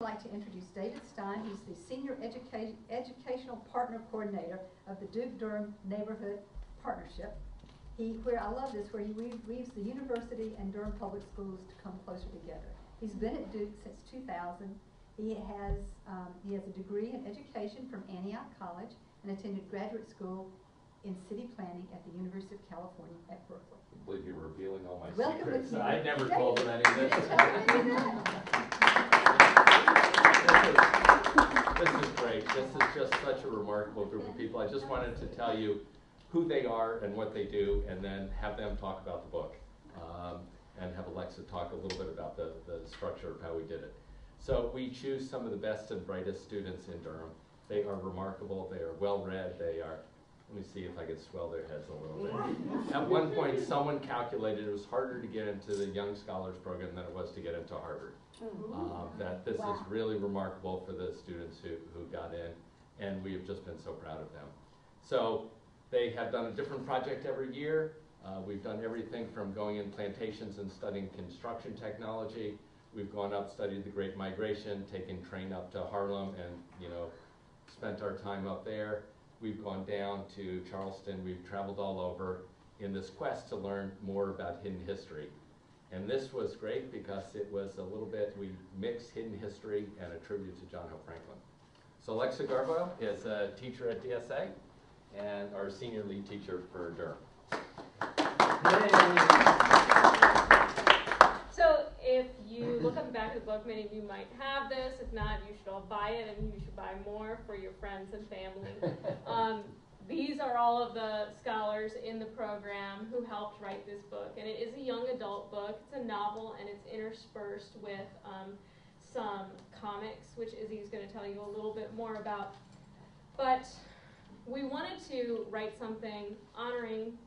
I'd like to introduce David Stein. He's the Senior Educational Partner Coordinator of the Duke-Durham Neighborhood Partnership. Where I love this, where he weaves the university and Durham Public Schools to come closer together. He's been at Duke since 2000. He has a degree in education from Antioch College and attended graduate school in city planning at the University of California at Berkeley. I believe you're revealing all my Welcome secrets. with me. I never told them any of this. This is great. This is just such a remarkable group of people. I just wanted to tell you who they are and what they do, and then have them talk about the book, and have Alexa talk a little bit about the structure of how we did it. So we choose some of the best and brightest students in Durham. They are remarkable. They are well-read. They are, let me see if I can swell their heads a little bit. At one point, someone calculated it was harder to get into the Young Scholars Program than it was to get into Harvard. That this is really remarkable for the students who got in, and we have just been so proud of them. So they have done a different project every year. We've done everything from going in plantations and studying construction technology. We've gone up, studied the Great Migration, taken train up to Harlem, and spent our time up there. We've gone down to Charleston. We've traveled all over in this quest to learn more about hidden history. And this was great because it was a little bit, we mixed hidden history and a tribute to John Hope Franklin. So Alexa Garbo is a teacher at DSA and our senior lead teacher for Durham. So if you look on the back of the book, many of you might have this. If not, you should all buy it, and you should buy more for your friends and family. These are all of the scholars in the program who helped write this book. And it is a young adult book. It's a novel, and it's interspersed with some comics, which Izzy's going to tell you a little bit more about. But we wanted to write something honoring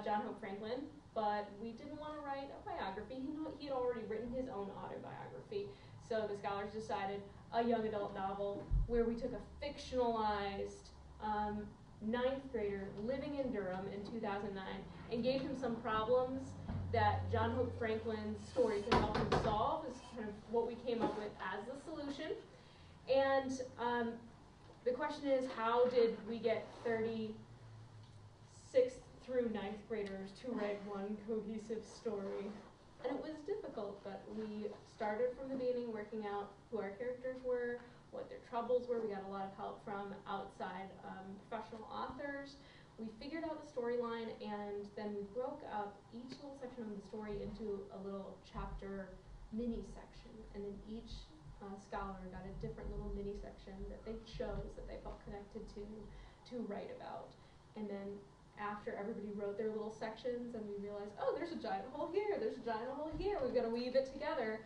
John Hope Franklin, but we didn't want to write a biography. He had already written his own autobiography. So the scholars decided a young adult novel where we took a fictionalized 9th grader living in Durham in 2009 and gave him some problems that John Hope Franklin's story could help him solve, is kind of what we came up with as the solution. And the question is, how did we get 36th through 9th graders to write one cohesive story? And it was difficult, but we started from the beginning working out who our characters were, what their troubles were. We got a lot of help from outside professional authors. We figured out the storyline, and then we broke up each little section of the story into a little chapter mini section, and then each scholar got a different little mini section that they chose, that they felt connected to write about. And then after everybody wrote their little sections, and we realized, oh, there's a giant hole here, there's a giant hole here, we've got to weave it together.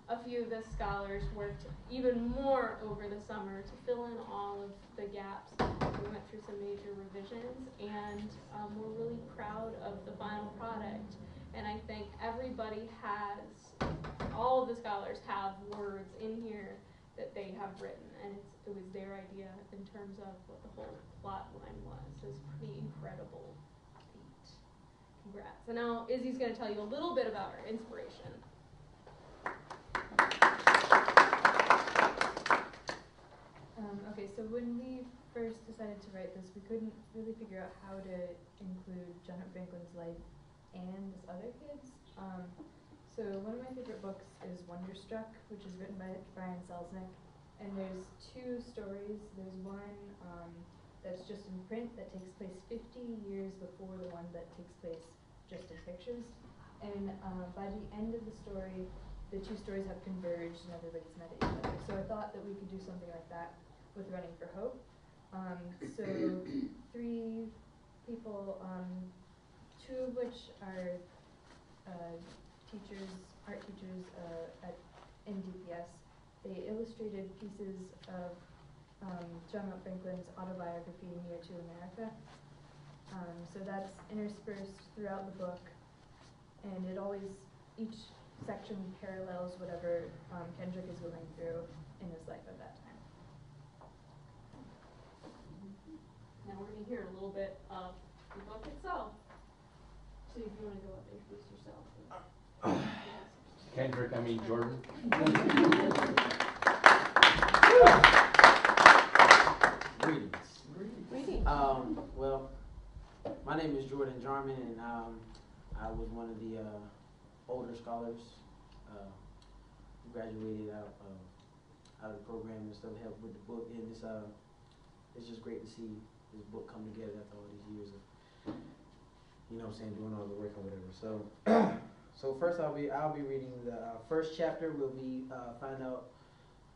A few of the scholars worked even more over the summer to fill in all of the gaps. We went through some major revisions, and we're really proud of the final product. And I think everybody has, all of the scholars have words in here that they have written, and it was their idea in terms of what the whole plot line was. So it's a pretty incredible feat. Congrats. And now Izzy's going to tell you a little bit about her inspiration. Okay, so when we first decided to write this, we couldn't really figure out how to include John Hope Franklin's life and this other kid's. So one of my favorite books is Wonderstruck, which is written by Brian Selznick. And there's 2 stories. There's one that's just in print that takes place 50 years before the one that takes place just in pictures. And by the end of the story, the 2 stories have converged and everybody's met each other. So I thought that we could do something like that with Running for Hope. So 3 people, 2 of which are art teachers in DPS. They illustrated pieces of John Hope Franklin's autobiography, Near to America. So that's interspersed throughout the book, and it always, each section parallels whatever Kendrick is going through in his life at that time. Now we're going to hear a little bit of the book itself. So if you want to go up and introduce yourself. Kendrick, I mean Jordan. Greetings. Well, my name is Jordan Jarman, and I was one of the older scholars who graduated out of the program and stuff, helped with the book, and it's just great to see this book come together after all these years of, you know what I'm saying, doing all the work or whatever. So, so first I'll be reading the first chapter. We'll be find out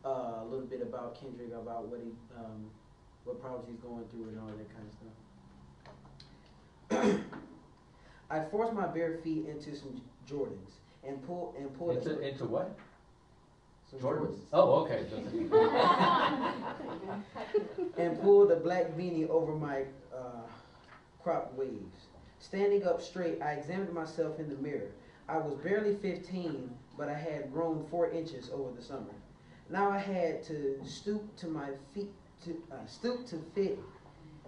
a little bit about Kendrick, about what problems he's going through and all that kind of stuff. I forced my bare feet into some Jordans and pulled Into what? some Jordans. Jordans. Oh, okay. And pulled a black beanie over my cropped waves. Standing up straight, I examined myself in the mirror. I was barely 15, but I had grown 4 inches over the summer. Now I had to stoop to fit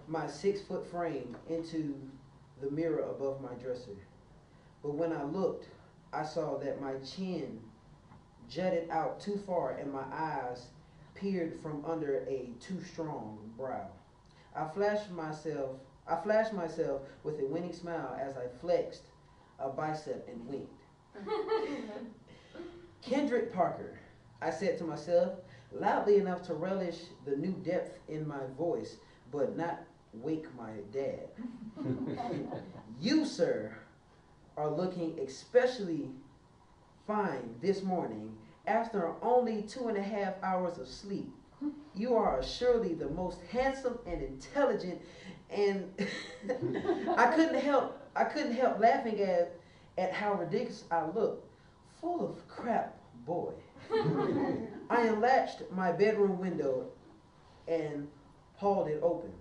my 6-foot frame into the mirror above my dresser. But when I looked, I saw that my chin jutted out too far and my eyes peered from under a too strong brow. I flashed myself with a winning smile as I flexed a bicep and winked. Kendrick Parker, I said to myself, loudly enough to relish the new depth in my voice, but not wake my dad. You, sir, are looking especially fine this morning after only 2.5 hours of sleep. You are surely the most handsome and intelligent, and I couldn't help laughing at how ridiculous I look. Full of crap, boy. I unlatched my bedroom window and hauled it open.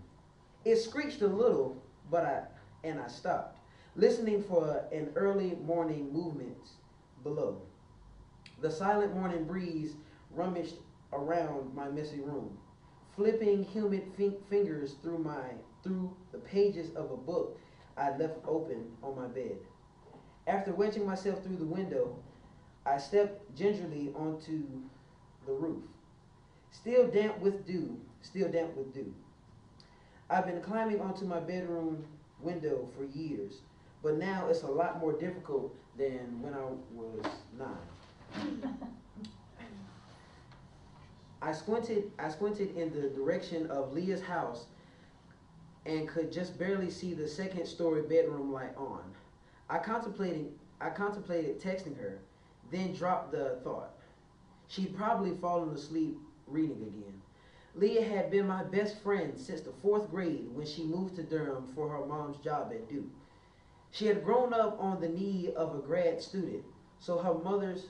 It screeched a little, but I stopped, listening for an early morning movement below. The silent morning breeze rummaged around my messy room, flipping humid fingers through the pages of a book I left open on my bed. After wedging myself through the window, I stepped gingerly onto the roof. Still damp with dew. I've been climbing onto my bedroom window for years, but now it's a lot more difficult than when I was 9. I squinted in the direction of Leah's house and could just barely see the second-story bedroom light on. I contemplated texting her, then dropped the thought. She'd probably fallen asleep reading again. Leah had been my best friend since the 4th grade when she moved to Durham for her mom's job at Duke. She had grown up on the knee of a grad student, so her mother's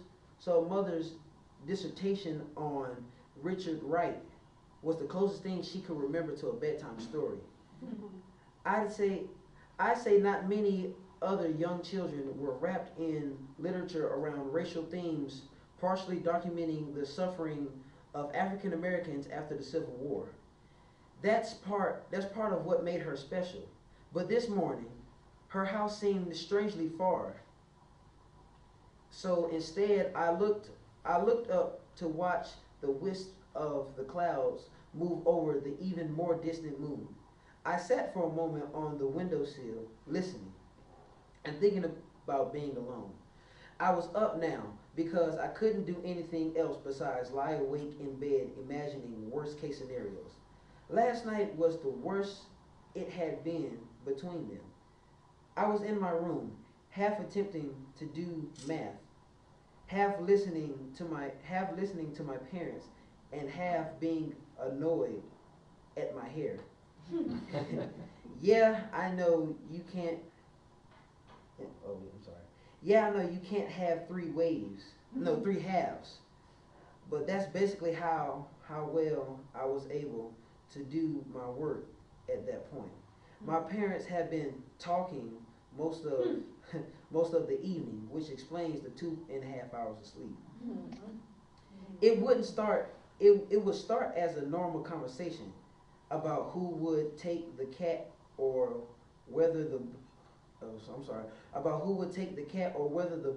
dissertation on Richard Wright was the closest thing she could remember to a bedtime story. I'd say not many other young children were wrapped in literature around racial themes, partially documenting the suffering of African Americans after the Civil War. That's part of what made her special. But this morning, her house seemed strangely far. So instead, I looked up to watch the wisp of the clouds move over the even more distant moon. I sat for a moment on the windowsill, listening and thinking about being alone. I was up now because I couldn't do anything else besides lie awake in bed imagining worst case scenarios. Last night was the worst it had been between them. I was in my room, half attempting to do math, half listening to my parents, and half being annoyed at my hair. Yeah, I know you can't. Oh, I'm sorry. Yeah, I know you can't have 3 halves. But that's basically how well I was able to do my work at that point. My parents had been talking most of the evening, which explains the 2.5 hours of sleep. It would start as a normal conversation about who would take the cat or whether the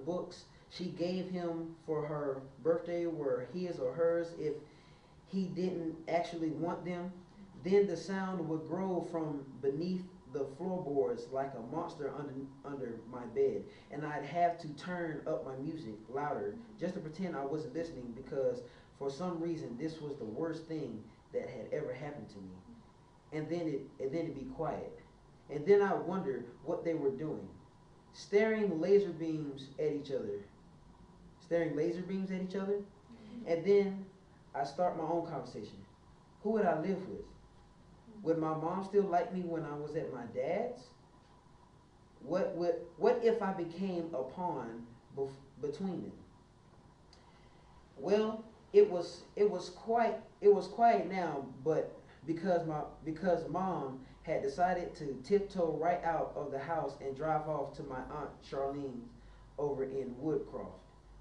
books she gave him for her birthday were his or hers, he didn't actually want them, then the sound would grow from beneath the floorboards like a monster under my bed, and I'd have to turn up my music louder just to pretend I wasn't listening, because for some reason this was the worst thing that had ever happened to me. And then it'd be quiet, and then I wonder what they were doing, staring laser beams at each other, and then I start my own conversation. Who would I live with? Would my mom still like me when I was at my dad's? What if I became a pawn between them? Well, it was quiet now, but because mom had decided to tiptoe right out of the house and drive off to my aunt Charlene's over in Woodcroft,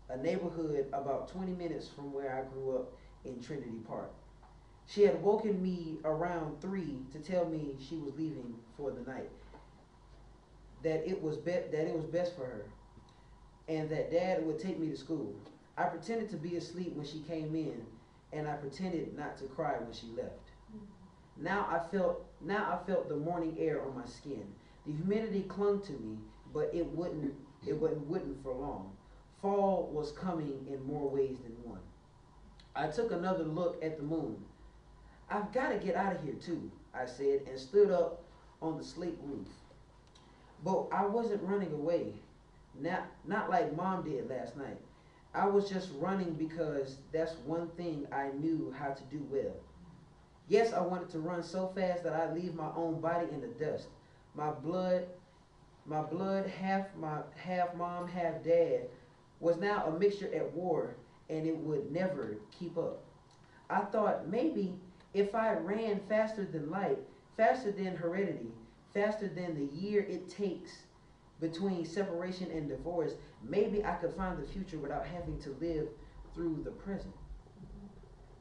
a neighborhood about 20 minutes from where I grew up in Trinity Park. She had woken me around 3 to tell me she was leaving for the night, that it was best for her, and that Dad would take me to school. I pretended to be asleep when she came in, and I pretended not to cry when she left. Now I felt the morning air on my skin. The humidity clung to me, but it wouldn't for long. Fall was coming in more ways than one. I took another look at the moon. I've got to get out of here too, I said, and stood up on the slate roof. But I wasn't running away, not like Mom did last night. I was just running because that's one thing I knew how to do well. Yes, I wanted to run so fast that I'd leave my own body in the dust. My blood, half mom, half dad, was now a mixture at war, and it would never keep up. I thought maybe if I ran faster than light, faster than heredity, faster than the year it takes between separation and divorce, maybe I could find the future without having to live through the present.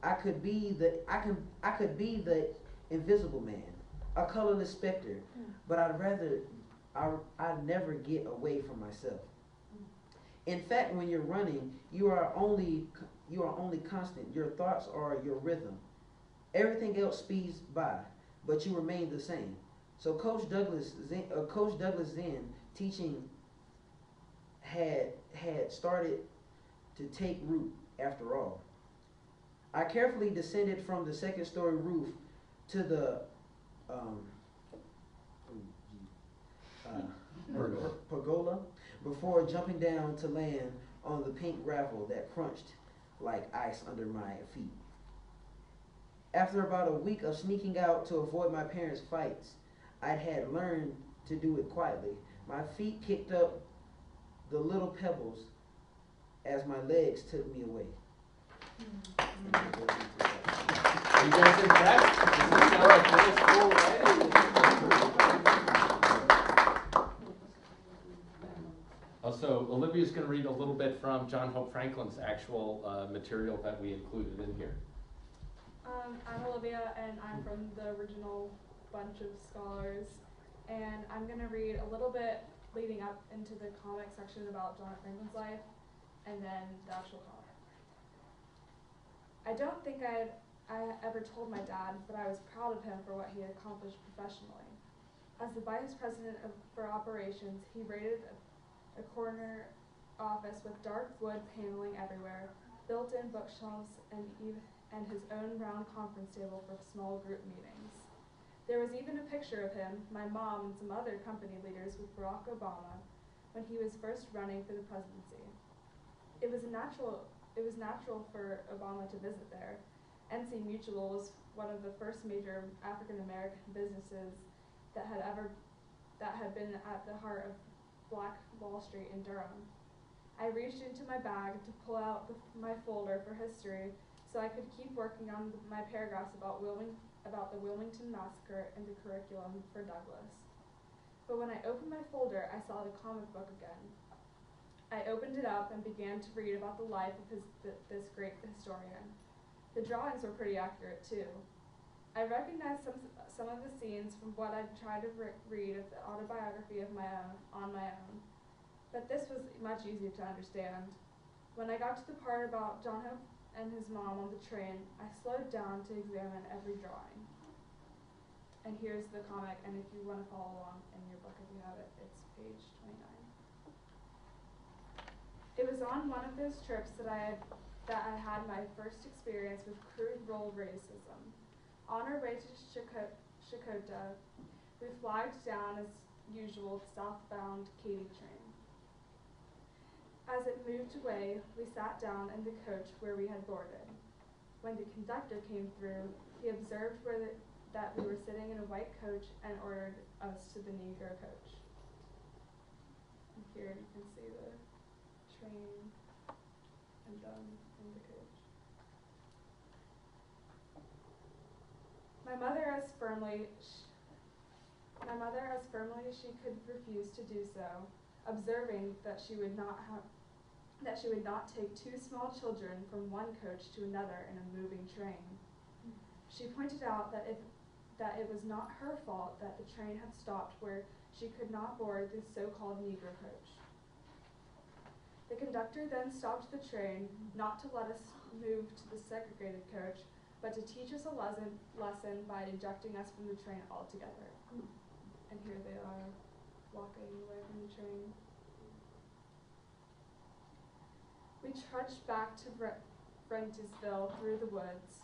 I could be the invisible man, a colorless specter, but I'd never get away from myself. In fact, when you're running, you are only constant. Your thoughts are your rhythm. Everything else speeds by, but you remain the same. So Coach Douglas Zen teaching had started to take root after all. I carefully descended from the second-story roof to the pergola before jumping down to land on the pink gravel that crunched like ice under my feet. After about a week of sneaking out to avoid my parents' fights, I had learned to do it quietly. My feet kicked up the little pebbles as my legs took me away. Are you guys impressed? Does this sound like middle school writing? Also, Olivia's going to read a little bit from John Hope Franklin's actual material that we included in here. I'm Olivia, and I'm from the original bunch of scholars, and I'm going to read a little bit leading up into the comic section about John Franklin's life, and then the actual comic. I don't think I ever told my dad, but I was proud of him for what he had accomplished professionally. As the vice president for operations, he raided a corner office with dark wood paneling everywhere, built-in bookshelves, and his own round conference table for small group meetings. There was even a picture of him, my mom, and some other company leaders with Barack Obama when he was first running for the presidency. It was natural for Obama to visit there. NC Mutual was one of the first major African American businesses that had been at the heart of Black Wall Street in Durham. I reached into my bag to pull out my folder for history so I could keep working on my paragraphs about the Wilmington Massacre and the curriculum for Douglas. But when I opened my folder, I saw the comic book again. I opened it up and began to read about the life of this great historian. The drawings were pretty accurate too. I recognized some of the scenes from what I'd tried to read of the autobiography of on my own, but this was much easier to understand. When I got to the part about John Hope and his mom on the train, I slowed down to examine every drawing. And here's the comic, and if you want to follow along in your book, if you have it, it's page 29. It was on one of those trips that I had my first experience with crude role racism. On our way to Chakota, we flagged down as usual the southbound Katy train. As it moved away, we sat down in the coach where we had boarded. When the conductor came through, he observed that we were sitting in a white coach and ordered us to the Negro coach. And here you can see the train and them in the coach. My mother as firmly as she could refuse to do so, observing that she would not take two small children from one coach to another in a moving train. She pointed out that it was not her fault that the train had stopped where she could not board the so-called Negro coach. The conductor then stopped the train, not to let us move to the segregated coach, but to teach us a lesson by ejecting us from the train altogether. And here they are, walking away from the train. We trudged back to Brentisville through the woods.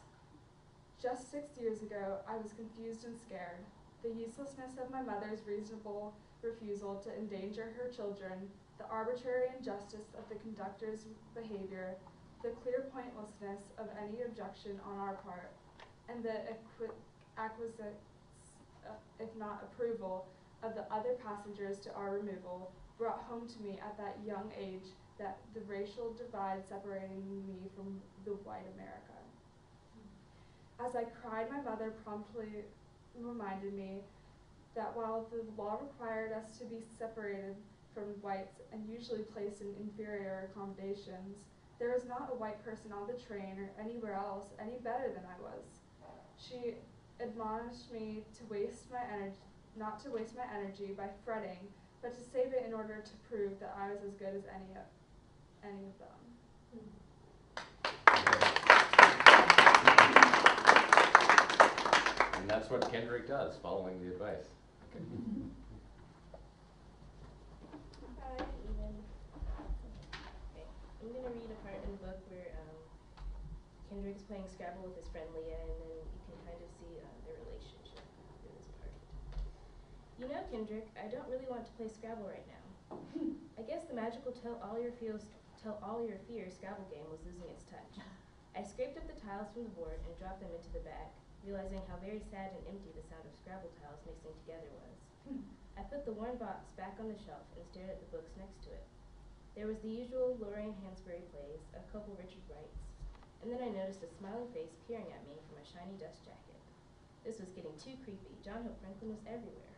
Just 6 years ago, I was confused and scared. The uselessness of my mother's reasonable refusal to endanger her children, the arbitrary injustice of the conductor's behavior, the clear pointlessness of any objection on our part, and the acquiescence, if not approval, of the other passengers to our removal brought home to me at that young age that the racial divide separating me from the white America. As I cried, my mother promptly reminded me that while the law required us to be separated from whites and usually placed in inferior accommodations, there was not a white person on the train or anywhere else any better than I was. She admonished me not to waste my energy by fretting, but to save it in order to prove that I was as good as any of them. And that's what Kendrick does, following the advice. Okay. Hi, Ethan. Okay. I'm going to read a part in the book where Kendrick's playing Scrabble with his friend Leah, and then you can kind of see their relationship through this part. You know, Kendrick, I don't really want to play Scrabble right now. I guess the magical tell all your fears Scrabble game was losing its touch. I scraped up the tiles from the board and dropped them into the bag, realizing how very sad and empty the sound of Scrabble tiles mixing together was. I put the worn box back on the shelf and stared at the books next to it. There was the usual Lorraine Hansberry plays, a couple Richard Wrights, and then I noticed a smiling face peering at me from a shiny dust jacket. This was getting too creepy. John Hope Franklin was everywhere.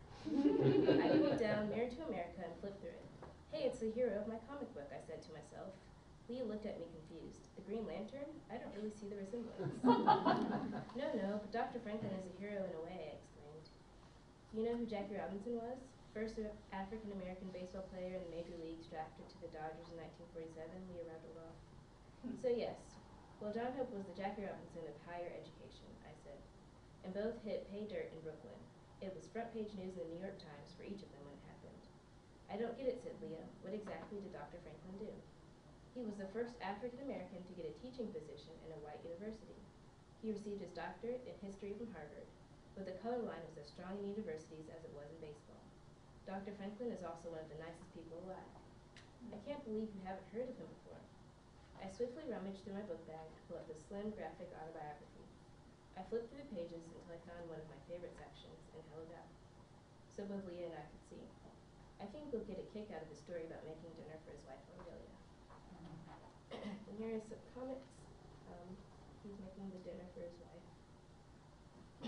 I pulled down Mirror to America and flipped through it. Hey, it's the hero of my comic book, I said to myself. Leah looked at me confused. The Green Lantern? I don't really see the resemblance. No, but Dr. Franklin is a hero in a way, I exclaimed. Do you know who Jackie Robinson was? First African-American baseball player in the major leagues, drafted to the Dodgers in 1947, Leah rattled off. So yes, well, John Hope was the Jackie Robinson of higher education, I said. And both hit pay dirt in Brooklyn. It was front page news in the New York Times for each of them when it happened. I don't get it, said Leah. What exactly did Dr. Franklin do? He was the first African-American to get a teaching position in a white university. He received his doctorate in history from Harvard, but the color line was as strong in universities as it was in baseball. Dr. Franklin is also one of the nicest people alive. I can't believe you haven't heard of him before. I swiftly rummaged through my book bag to pull up the slim graphic autobiography. I flipped through the pages until I found one of my favorite sections and held it out, so both Leah and I could see. I think we'll get a kick out of the story about making dinner for his wife, Aurelia. And here is some comics. He's making the dinner for his wife.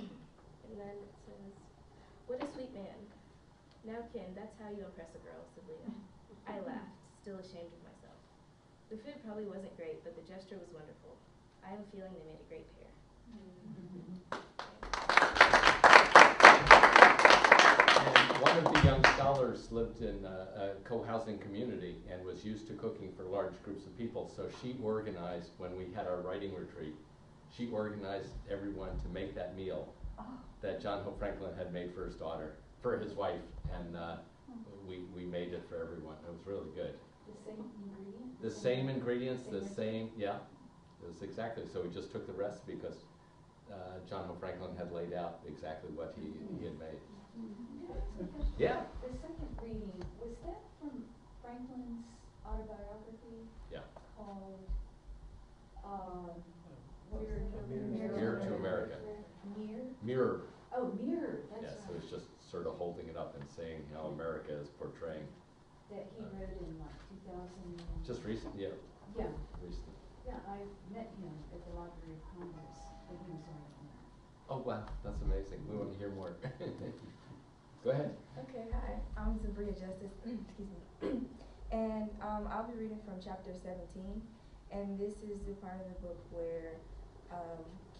And then it says, what a sweet man. Now, Ken, that's how you impress a girl, said Leah. I laughed, still ashamed of myself. The food probably wasn't great, but the gesture was wonderful. I have a feeling they made a great pair. And One of the young scholars lived in a co-housing community and was used to cooking for large groups of people. So she organized, when we had our writing retreat, she organized everyone to make that meal that John Hope Franklin had made for his daughter, for his wife, and we made it for everyone. It was really good. The same ingredients? The same ingredients, the same, yeah, it was exactly. So we just took the recipe because John Hope Franklin had laid out exactly what he had made. Yeah. The second reading, was that from Franklin's autobiography? Yeah. Called, Mirror to America. Mirror? Mirror. Oh, Mirror, that's Yes, right. it was just sort of holding it up and saying how America is portraying. That he wrote in like 2000. Just recent, yeah, Yeah, recent. yeah, I met him at the Library of Congress, but he was writing that. Oh, wow, that's amazing. We want to hear more. Go ahead. Okay, hi. I'm Sabria Justice. Excuse me. And I'll be reading from chapter 17. And this is the part of the book where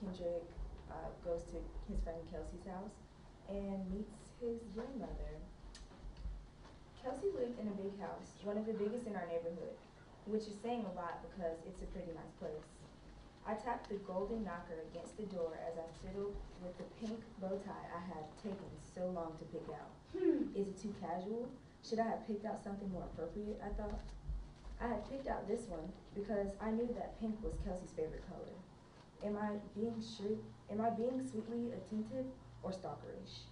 Kendrick goes to his friend Kelsey's house and meets his grandmother. Kelsey lived in a big house, one of the biggest in our neighborhood, which is saying a lot because it's a pretty nice place. I tapped the golden knocker against the door as I fiddled with the pink bow tie I had taken so long to pick out. Is it too casual? Should I have picked out something more appropriate, I thought. I had picked out this one because I knew that pink was Kelsey's favorite color. Am I being sweetly attentive or stalkerish?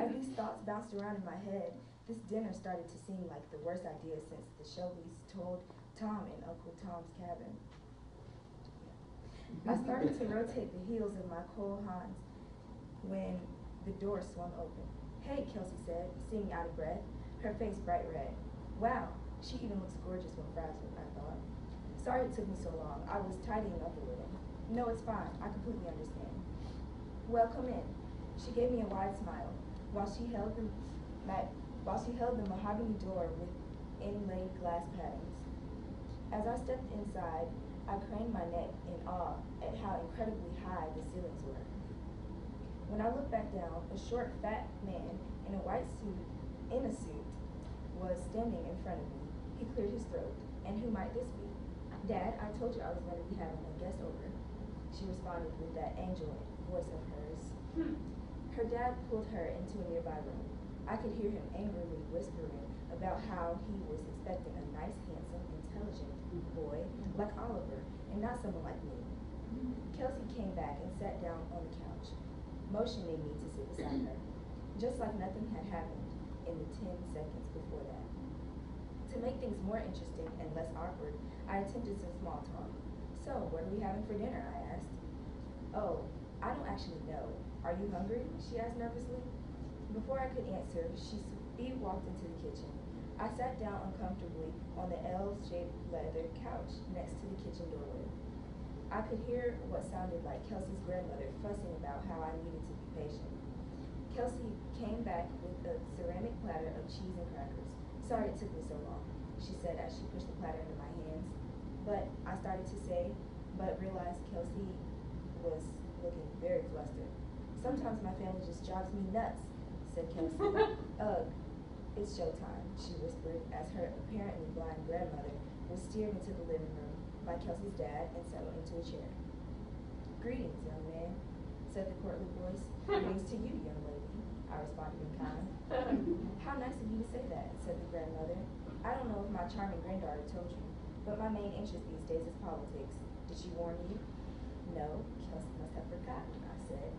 As these thoughts bounced around in my head, this dinner started to seem like the worst idea since the Shelbys told Tom in Uncle Tom's Cabin. I started to rotate the heels of my cold Hans when the door swung open. Hey, Kelsey said, seeming out of breath, her face bright red. Wow, she even looks gorgeous when frazzled, I thought. Sorry it took me so long. I was tidying up a little. No, it's fine. I completely understand. Well, come in. She gave me a wide smile while she held the mahogany door with inlaid glass patterns. As I stepped inside, I craned my neck in awe at how incredibly high the ceilings were. When I looked back down, a short, fat man in a white suit, was standing in front of me. He cleared his throat. And who might this be? Dad, I told you I was going to be having a guest over. She responded with that angel voice of hers. Her dad pulled her into a nearby room. I could hear him angrily whispering about how he was expecting a nice, handsome, intelligent boy like Oliver, and not someone like me. Kelsey came back and sat down on the couch, motioning me to sit beside her, just like nothing had happened in the 10 seconds before that. To make things more interesting and less awkward, I attempted some small talk. So, what are we having for dinner? I asked. Oh, I don't actually know. Are you hungry? She asked nervously. Before I could answer, she speed walked into the kitchen. I sat down uncomfortably on the L-shaped leather couch next to the kitchen doorway. I could hear what sounded like Kelsey's grandmother fussing about how I needed to be patient. Kelsey came back with a ceramic platter of cheese and crackers. Sorry it took me so long, she said as she pushed the platter into my hands. But I started to say, but realized Kelsey was looking very flustered. Sometimes my family just drives me nuts, said Kelsey. Ugh, it's showtime, she whispered as her apparently blind grandmother was steered into the living room by Kelsey's dad and settled into a chair. Greetings, young man, said the courtly voice. Greetings to you, young lady, I responded in kind. How nice of you to say that, said the grandmother. I don't know if my charming granddaughter told you, but my main interest these days is politics. Did she warn you? No, Kelsey must have forgotten, I said.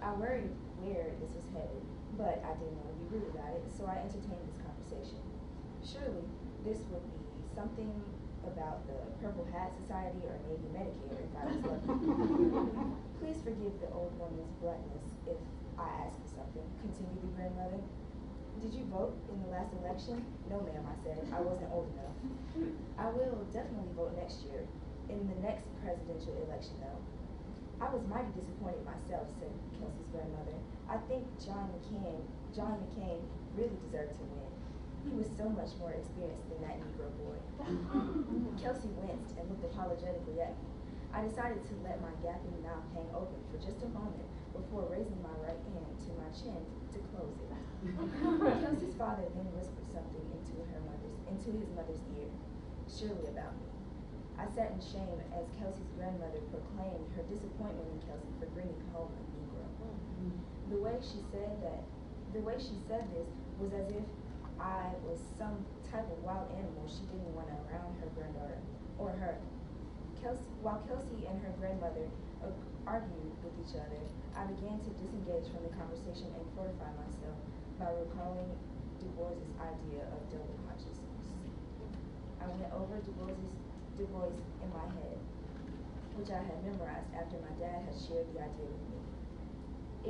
I worried where this was headed, but I didn't want to be rude about it, so I entertained this conversation. Surely, this would be something about the Purple Hat Society or maybe Medicare if I was lucky. Please forgive the old woman's bluntness if I ask you something, continued the grandmother. Did you vote in the last election? No, ma'am, I said. I wasn't old enough. I will definitely vote next year, in the next presidential election, though. I was mighty disappointed myself, said Kelsey's grandmother. I think John McCain really deserved to win. He was so much more experienced than that Negro boy. Kelsey winced and looked apologetically at me. I decided to let my gaping mouth hang open for just a moment before raising my right hand to my chin to close it. Kelsey's father then whispered something into his mother's ear, surely about me. I sat in shame as Kelsey's grandmother proclaimed her disappointment in Kelsey for bringing home a Negro. The way she said this was as if I was some type of wild animal she didn't want around her granddaughter or her. While Kelsey and her grandmother argued with each other, I began to disengage from the conversation and fortify myself by recalling Du Bois' idea of double consciousness. I went over Du Bois in my head, which I had memorized after my dad had shared the idea with me.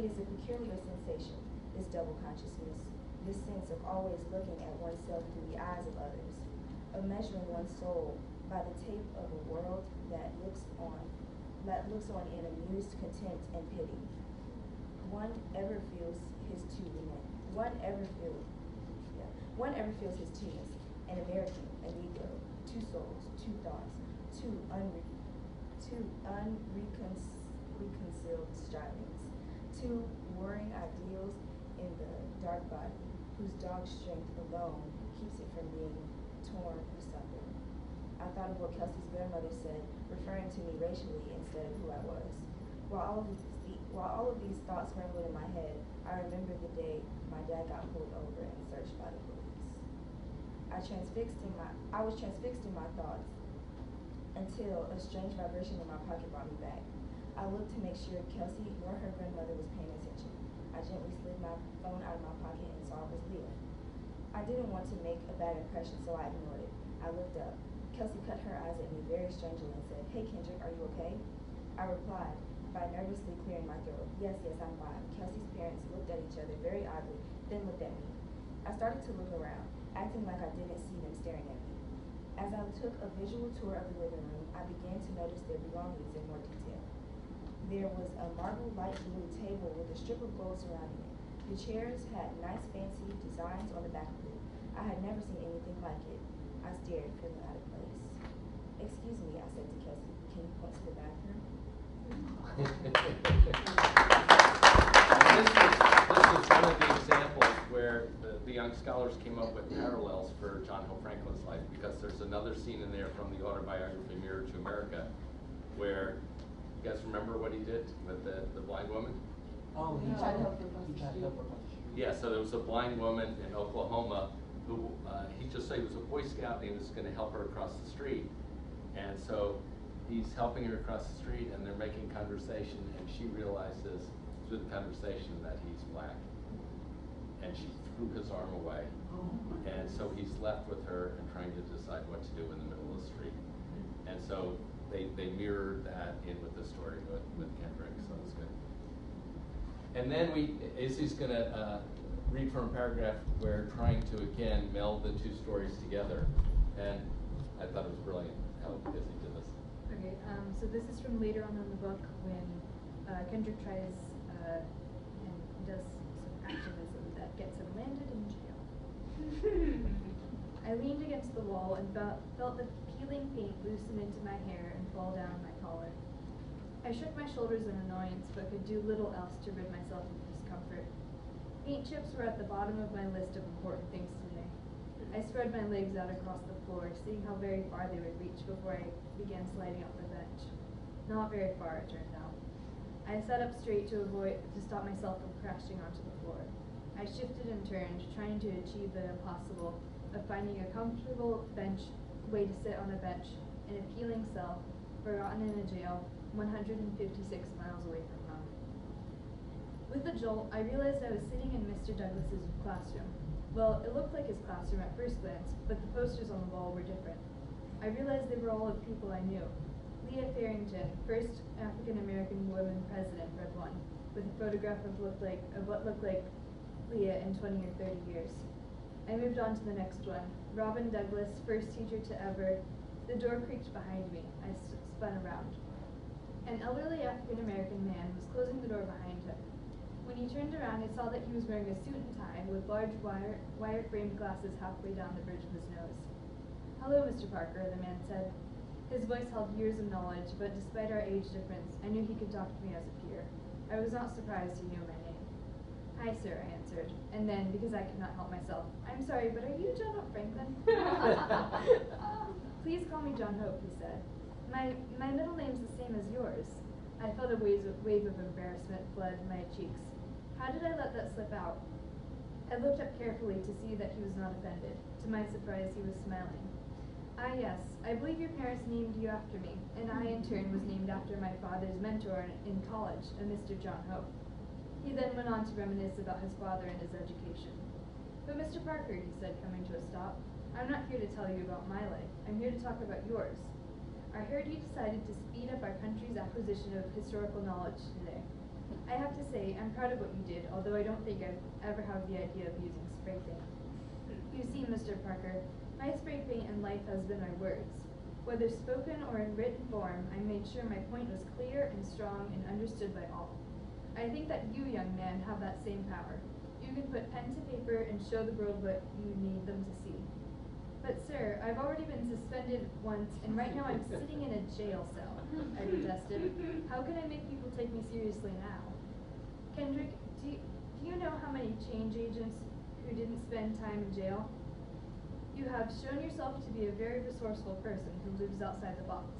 It is a peculiar sensation, this double consciousness, this sense of always looking at oneself through the eyes of others, of measuring one's soul by the tape of a world that looks on in amused contempt and pity. One ever feels his two-ness, an American, a Negro, two souls, two thoughts, two unreconciled strivings, two warring ideals in the dark body, whose dog strength alone keeps it from being torn asunder. I thought of what Kelsey's grandmother said, referring to me racially instead of who I was. While all of these thoughts rumbled in my head, I remembered the day my dad got pulled over and searched by the police. I was transfixed in my thoughts until a strange vibration in my pocket brought me back. I looked to make sure Kelsey nor her grandmother was paying attention. I gently slid my phone out of my pocket and saw it was Leah. I didn't want to make a bad impression, so I ignored it. I looked up. Kelsey cut her eyes at me very strangely and said, "Hey Kendrick, are you okay?" I replied by nervously clearing my throat. Yes, I'm fine." Kelsey's parents looked at each other very oddly, then looked at me. I started to look around, acting like I didn't see them staring at me. As I took a visual tour of the living room, I began to notice their belongings in more detail. There was a marble light blue table with a strip of gold surrounding it. The chairs had nice fancy designs on the back of it. I had never seen anything like it. I stared, feeling out of place. "Excuse me," I said to Kelsey, "can you point to the bathroom?" This is one of the examples where the Young Scholars came up with parallels for John Hope Franklin's life, because there's another scene in there from the autobiography Mirror to America where, you guys remember what he did with the blind woman? Oh, he tried to help her across the street. Yeah, so there was a blind woman in Oklahoma who, he just said he was a Boy Scout and he was going to help her across the street. And so he's helping her across the street and they're making conversation, and she realizes through the conversation that he's black. And she threw his arm away. And so he's left with her and trying to decide what to do in the middle of the street. And so they mirrored that in with the story with Kendrick, so it's good. And then Izzy's going to read from a paragraph where trying to, again, meld the two stories together. And I thought it was brilliant how Izzy did this. Okay, so this is from later on in the book when Kendrick tries and does some activism that gets him landed in jail. I leaned against the wall and felt the peeling paint loosen into my hair and fall down my collar. I shook my shoulders in annoyance, but could do little else to rid myself of discomfort. Paint chips were at the bottom of my list of important things to me. I spread my legs out across the floor, seeing how very far they would reach before I began sliding up the bench. Not very far, it turned out. I sat up straight to stop myself from crashing onto the floor. I shifted and turned, trying to achieve the impossible of finding a comfortable way to sit on a bench in a peeling cell, forgotten in a jail, 156 miles away from home. With a jolt, I realized I was sitting in Mr. Douglas's classroom. Well, it looked like his classroom at first glance, but the posters on the wall were different. I realized they were all of people I knew. Leah Farrington, first African-American woman president, read one, with a photograph of what looked like Leah in 20 or 30 years. I moved on to the next one. Robin Douglas, first teacher to ever. The door creaked behind me. I spun around. An elderly African-American man was closing the door behind him. When he turned around, I saw that he was wearing a suit and tie with large wire-framed glasses halfway down the bridge of his nose. "Hello, Mr. Parker," the man said. His voice held years of knowledge, but despite our age difference, I knew he could talk to me as a peer. I was not surprised he knew my name. "Hi, sir," I answered, and then, because I could not help myself, "I'm sorry, but are you John Hope Franklin?" "Please call me John Hope," he said. My middle name's the same as yours." I felt a wave of embarrassment flood my cheeks. How did I let that slip out? I looked up carefully to see that he was not offended. To my surprise, he was smiling. "Ah, yes, I believe your parents named you after me, and I, in turn, was named after my father's mentor in college, a Mr. John Hope." He then went on to reminisce about his father and his education. "But Mr. Parker," he said, coming to a stop, "I'm not here to tell you about my life. I'm here to talk about yours. I heard you decided to speed up our country's acquisition of historical knowledge today. I have to say, I'm proud of what you did, although I don't think I've ever had the idea of using spray paint. You see, Mr. Parker, my spray paint in life has been my words. Whether spoken or in written form, I made sure my point was clear and strong and understood by all. I think that you, young man, have that same power. You can put pen to paper and show the world what you need them to see." "But sir, I've already been suspended once, and right now I'm sitting in a jail cell," I protested. "How can I make people take me seriously now?" "Kendrick, do you know how many change agents who didn't spend time in jail? You have shown yourself to be a very resourceful person who lives outside the box.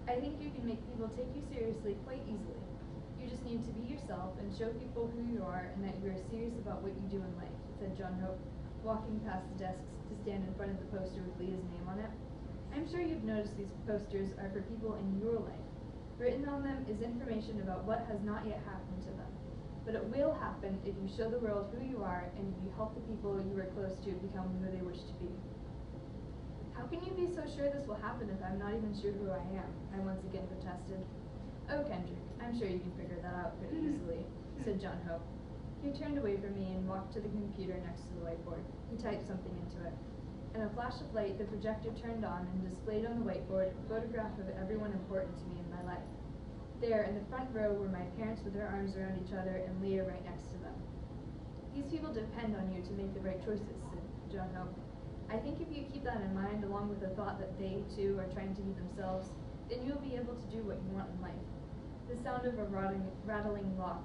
I think you can make people take you seriously quite easily. You just need to be yourself and show people who you are and that you are serious about what you do in life," said John Hope, walking past the desks to stand in front of the poster with Leah's name on it. "I'm sure you've noticed these posters are for people in your life. Written on them is information about what has not yet happened to them. But it will happen if you show the world who you are and if you help the people you are close to become who they wish to be." "How can you be so sure this will happen if I'm not even sure who I am?" I once again protested. "Oh, Kendrick, I'm sure you can figure that out pretty easily," said John Hope. He turned away from me and walked to the computer next to the whiteboard. He typed something into it. In a flash of light, the projector turned on and displayed on the whiteboard a photograph of everyone important to me in my life. There, in the front row, were my parents with their arms around each other and Leah right next to them. "These people depend on you to make the right choices," said John Hope. "I think if you keep that in mind, along with the thought that they, too, are trying to be themselves, then you'll be able to do what you want in life." The sound of a rattling lock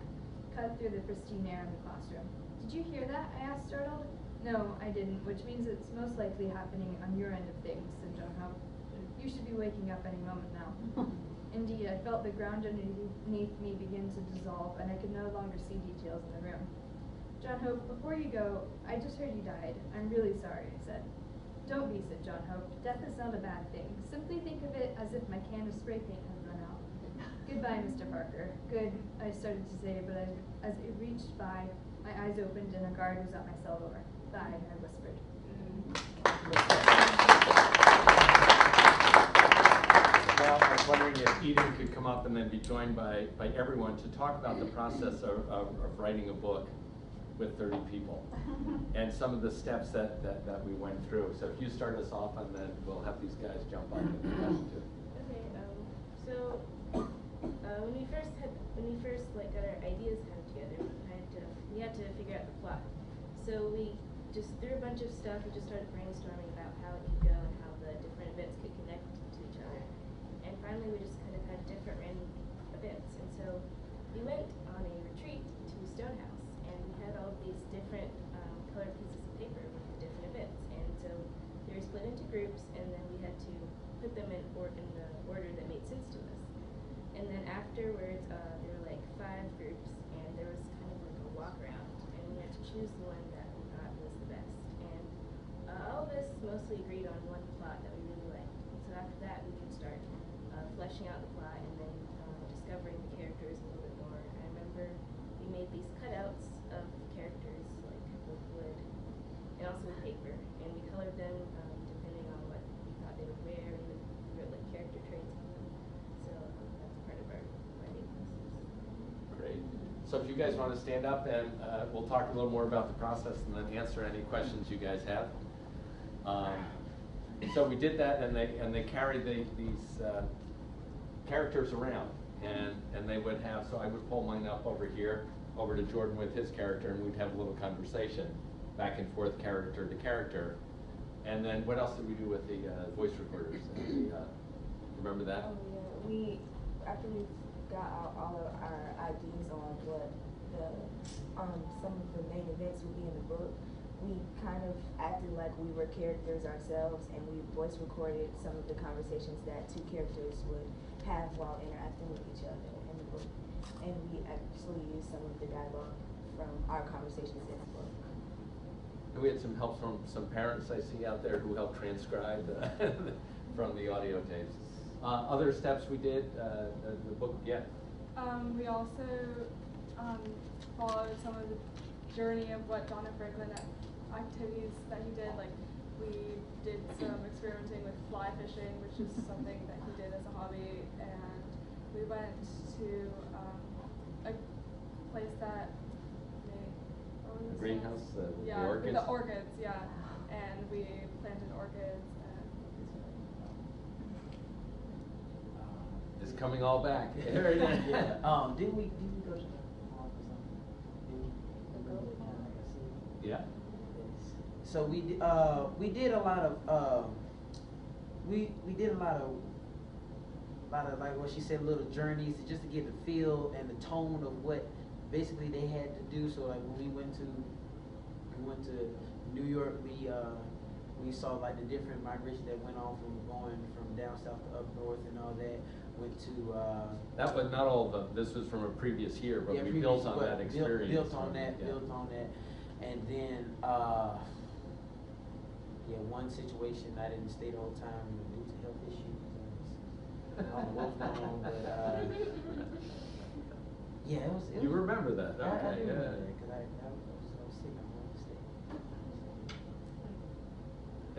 cut through the pristine air in the classroom. "Did you hear that?" I asked, startled. "No, I didn't, which means it's most likely happening on your end of things," said John Hope. "You should be waking up any moment now." Indeed, I felt the ground underneath me begin to dissolve, and I could no longer see details in the room. "John Hope, before you go, I just heard you died. I'm really sorry," I said. "Don't be," said John Hope. "Death is not a bad thing. Simply think of it as if my can of spray paint has run out." "Goodbye, Mr. Parker." "Good," I started to say, but as it reached by, my eyes opened and a guard was at my cell door. "Bye," I whispered. Well, I was wondering if Eden could come up and then be joined by everyone to talk about the process of writing a book with 30 people and some of the steps that we went through. So if you start us off, and then we'll have these guys jump up and ask too. Okay, so when we first got our ideas kind of together, we had to figure out the plot. So we just threw a bunch of stuff and just started brainstorming about how it could go and how the different events could connect to each other. And finally, we just kind of had different random events. And so we went on a retreat to Stonehouse, and we had all these different colored pieces of paper with the different events. And so they were split into groups, and then we had to put them in the order that made sense to us. And then afterwards, there were like 5 groups, and there was kind of like a walk around, and we had to choose the one that we thought was the best. And all of us mostly agreed on one plot that we really liked. And so after that, we could start fleshing out the plot and then discovering the characters a little bit more. I remember we made these cutouts of characters, like with wood, and also with paper, and we colored them depending on what we thought they would wear, and we wrote like character traits on them. So that's part of our writing process. Great. So if you guys want to stand up, and we'll talk a little more about the process and then answer any questions you guys have. So we did that, and they carried these characters around, and they would have. So I would pull mine up over here, over to Jordan with his character, and we'd have a little conversation, back and forth, character to character. And then what else did we do with the voice recorders? Remember that? Oh yeah, after we got out all of our ideas on what the some of the main events would be in the book, we kind of acted like we were characters ourselves, and we voice recorded some of the conversations that two characters would have while interacting with each other in the book. And we actually used some of the dialogue from our conversations in the book. And we had some help from some parents I see out there who helped transcribe from the audio tapes. Other steps we did, the book, yeah. We also followed some of the journey of what John F. Franklin activities that he did. Like, we did some experimenting with fly fishing, which is something that he did as a hobby, and we went to a place that made The greenhouse, the yeah, orchids? the orchids, yeah, and we planted orchids. And It's coming all back. Yeah. Didn't we go to the park or something? Yeah. So we did a lot of we did a lot of like what she said, little journeys just to get the feel and the tone of what basically they had to do. So like when we went to New York, we saw like the different migration that went on from going from down south to up north and all that. Went to that was not all the. This was from a previous year, but yeah, we built on that experience. Built on that, and then one situation I didn't stay the whole time due to health issues. I don't know what was going on, but yeah, it was. You remember that? I Okay, do yeah. remember that because I was sick. I wanted to stay.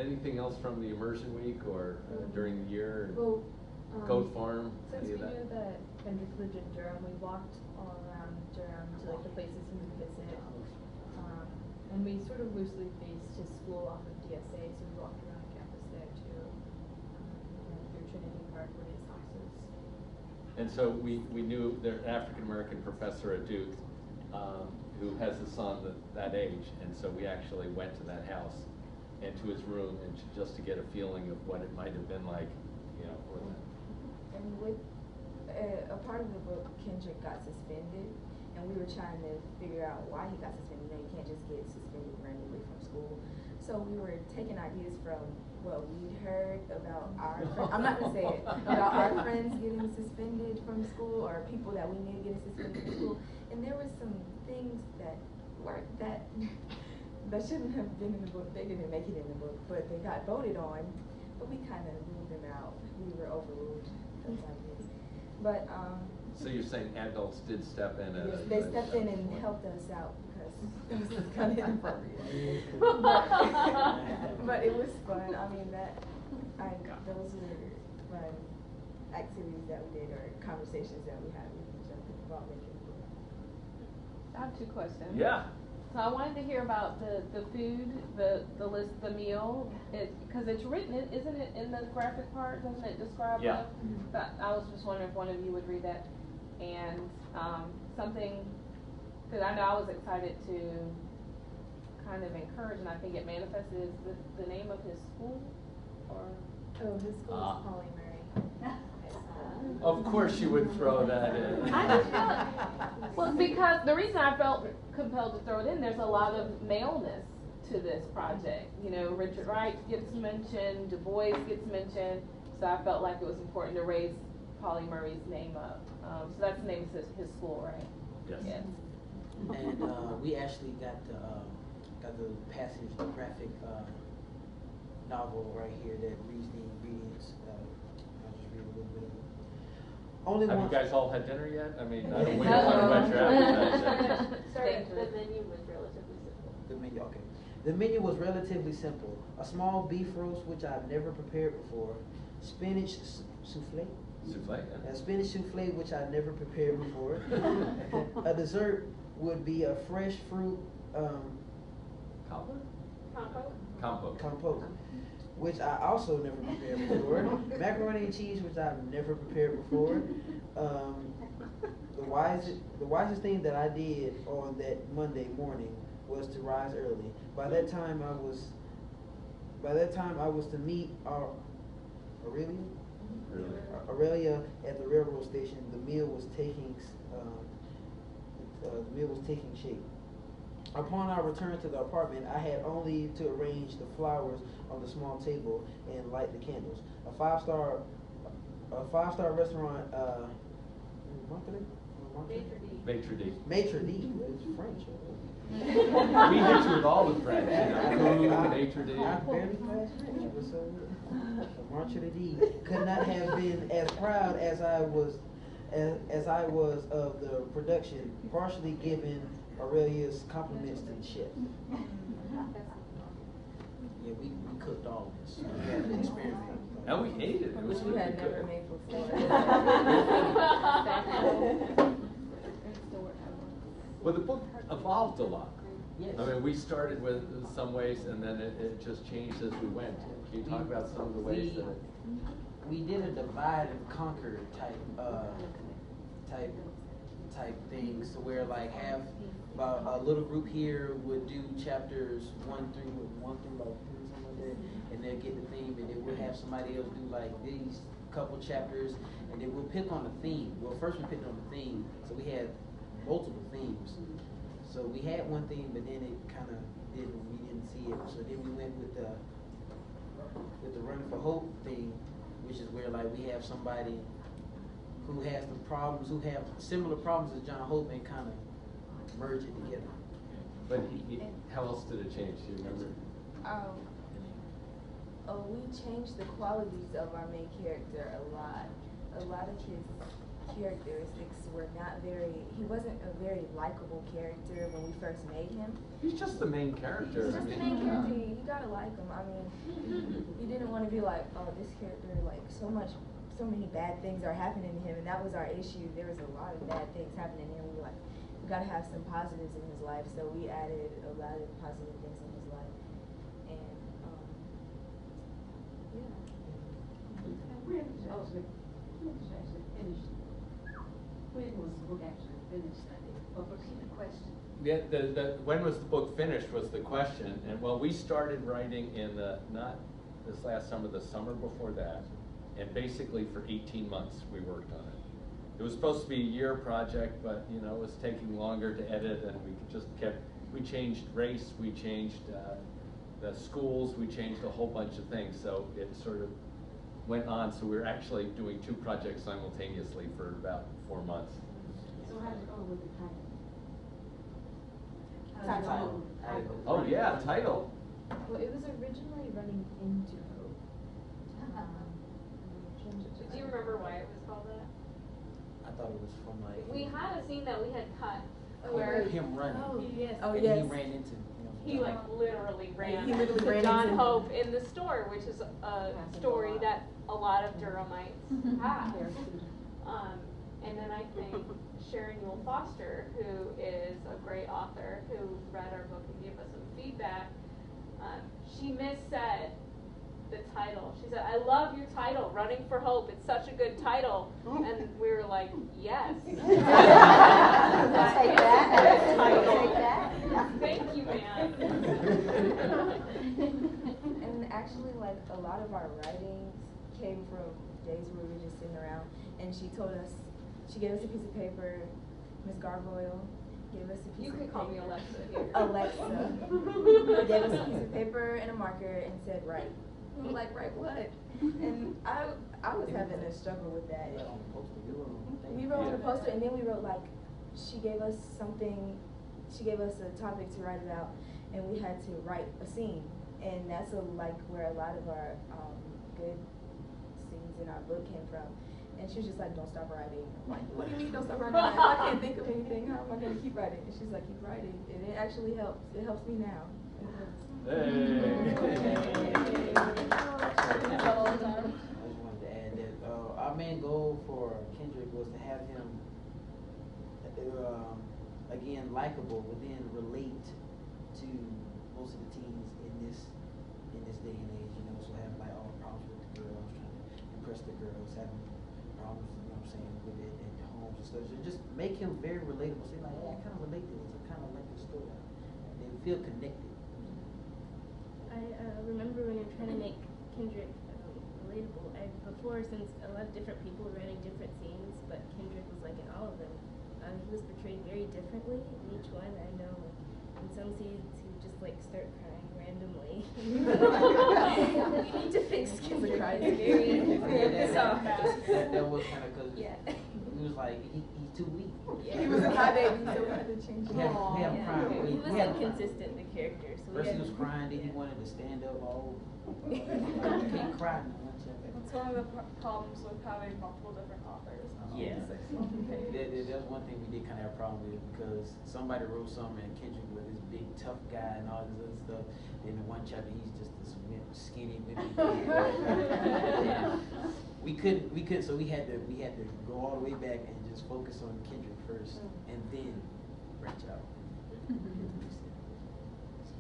Anything else from the immersion week or during the year? Well, Goat Farm? Since any we of that? knew that Kendrick lived in Durham, we walked all around Durham to like the places he would visit. And we sort of loosely based his school off of DSA, so we walked around the campus there too. Through Trinity Park where his house is. And so we knew there's an African-American professor at Duke who has a son that age, and so we actually went to that house and to his room and just to get a feeling of what it might have been like, you know, for that. And with a part of the book, Kendrick got suspended, and we were trying to figure out why he got suspended. You know, you can't just get suspended randomly from school. So we were taking ideas from what we'd heard about our friends. I'm not gonna say it, about our friends getting suspended from school or people that we knew getting suspended from school. And there were some things that weren't that shouldn't have been in the book. They didn't make it in the book, but they got voted on. But we kind of ruled them out. We were overruled. Those ideas. But So you're saying adults did step in? yes, they stepped in and helped us out because things was kind of inappropriate. But it was fun. I mean, those were fun activities that we did or conversations that we had with each other about making the book. I have two questions. Yeah. So I wanted to hear about the food, the list, the meal, because it's written, isn't it, in the graphic part? Doesn't it describe? Yeah. But I was just wondering if one of you would read that, and something that I know I was excited to kind of encourage, and I think it manifested is the name of his school, or Oh, his school is Polly Murray. Of course you would throw that in. I just felt, well, because the reason I felt compelled to throw it in, there's a lot of maleness to this project. You know, Richard Wright gets mentioned, Du Bois gets mentioned, so I felt like it was important to raise Polly Murray's name up. So that's the name of his school, right? Yes. And we actually got the passage, the graphic novel right here that reads the ingredients. I'll just read a little bit of it. Only Have one. you guys all had dinner yet? I mean, I don't No. want to talk about your appetite. Sorry, the menu was relatively simple. The menu, okay. The menu was relatively simple. A small beef roast, which I've never prepared before. Spinach souffle. Souffle, A spinach souffle, which I've never prepared before. A dessert would be a fresh fruit Compote? Compote? Compote. compote, which I also never prepared before. Macaroni and cheese, which I've never prepared before. The wisest thing that I did on that Monday morning was to rise early. By that time I was to meet Aurelia at the railroad station. The meal was taking the meal was taking shape. Upon our return to the apartment, I had only to arrange the flowers on the small table and light the candles. A five-star restaurant, Maitre d'. Maitre d', it's French. We hit you with all the French, you know, maitre d'. I barely passed French, but so the Maitre d' could not have been as proud as I was of the production, partially given Aurelia's compliments to the chef. Yeah, we cooked all this. We had an experiment. And we ate it. It was Which we really had never good. made before. Well, the book evolved a lot. Yes. I mean, we started with some ways, and then it just changed as we went. Can you talk about some of the ways that it? We did a divide and conquer type things, to where like have a little group here would do chapters 1 through like 3, something like that, and they'll get the theme, and then we'll have somebody else do like these couple chapters, and then we'll pick on a theme. Well, first we picked on the theme, so we had multiple themes. So we had one theme, but then it kind of we didn't see it. So then we went with the Run for Hope thing, which is where like we have somebody who has the problems, who have similar problems as John Hope, and kind of merge it together. But how else did it change? Do you remember? We changed the qualities of our main character a lot. A lot of his characteristics were not he wasn't a very likable character when we first made him. He's just the main character. He's just the main character. You gotta like him. I mean, you didn't want to be like, oh, this character, like so many bad things are happening to him, and that was our issue. There was a lot of bad things happening to him. We were like, we gotta have some positives in his life, so we added a lot of positive things in his life. And yeah. When was it actually finished? When was the book actually finished? Or repeat the question. Yeah, when was the book finished was the question. And well, we started writing in not this last summer, the summer before that. And basically for 18 months we worked on it. It was supposed to be a year project, but you know, it was taking longer to edit, and we changed race, we changed the schools, we changed a whole bunch of things. So it sort of went on. So we were actually doing 2 projects simultaneously for about 4 months. So how did it go with the Title. Oh yeah, title. Well, it was originally running into Hope. Do you remember why it was called that? I thought it was from like We had a scene that we had cut where him running. Oh, yes. Oh, and yes. he ran into he like literally ran He literally to ran John into- Hope in the store, which is a story that a lot of Durhamites have. And then I think Sharon Yule Foster, who is a great author who read our book and gave us some feedback, she missaid the title. She said, "I love your title, Running for Hope. It's such a good title." And we were like, "Yes." I'll take that. Title. Take that. Thank you, man. And actually, like, a lot of our writings came from days where we were just sitting around, and she gave us a piece of paper. Miss Gargoyle gave us a piece You of can paper. call me Alexa here. Alexa gave us a piece of paper and a marker and said, write. We were like, write what? And I was having a struggle with that. We wrote on the poster, and then we wrote, like, she gave us a topic to write about, and we had to write a scene. And that's where a lot of our good scenes in our book came from. And she was just like, don't stop writing. I'm like, what do you mean don't stop writing? I can't think of anything. How am I going to keep writing? And she's like, keep writing. And it actually helps. It helps me now. Hey. I just wanted to add that our main goal for Kendrick was to have him, again, likable, but then relate to most of the teens in this day and age. You know, so have like all the problems with the girls, trying to impress the girls, having problems, you know what I'm saying, with it at homes and stuff. So just make him very relatable. Say like, hey, I kind of relate to this. I kind of like this story. They feel connected. I remember when you're trying to make Kendrick relatable. Before, since a lot of different people were writing different scenes, but Kendrick was like in all of them, he was portrayed very differently in each one. I know in some scenes he would just like start crying randomly. We need to fix kids that cry. It's very soft. That was kind of because Yeah. he was like, he's too weak. Yeah. He was a high baby, so we had to change it. We had him crying. He was We had him crying. inconsistent, the character. So First we he had was crying, then he wanted to stand up all over. You can't cry now. That's one of the problems with having multiple different authors. Yeah. Page. That's one thing we did kind of have a problem with, because somebody wrote something and Kendrick was this big tough guy and all this other stuff. Then in one chapter he's just this skinny wimpy kid. we couldn't, so we had to go all the way back and just focus on Kendrick first and then branch out.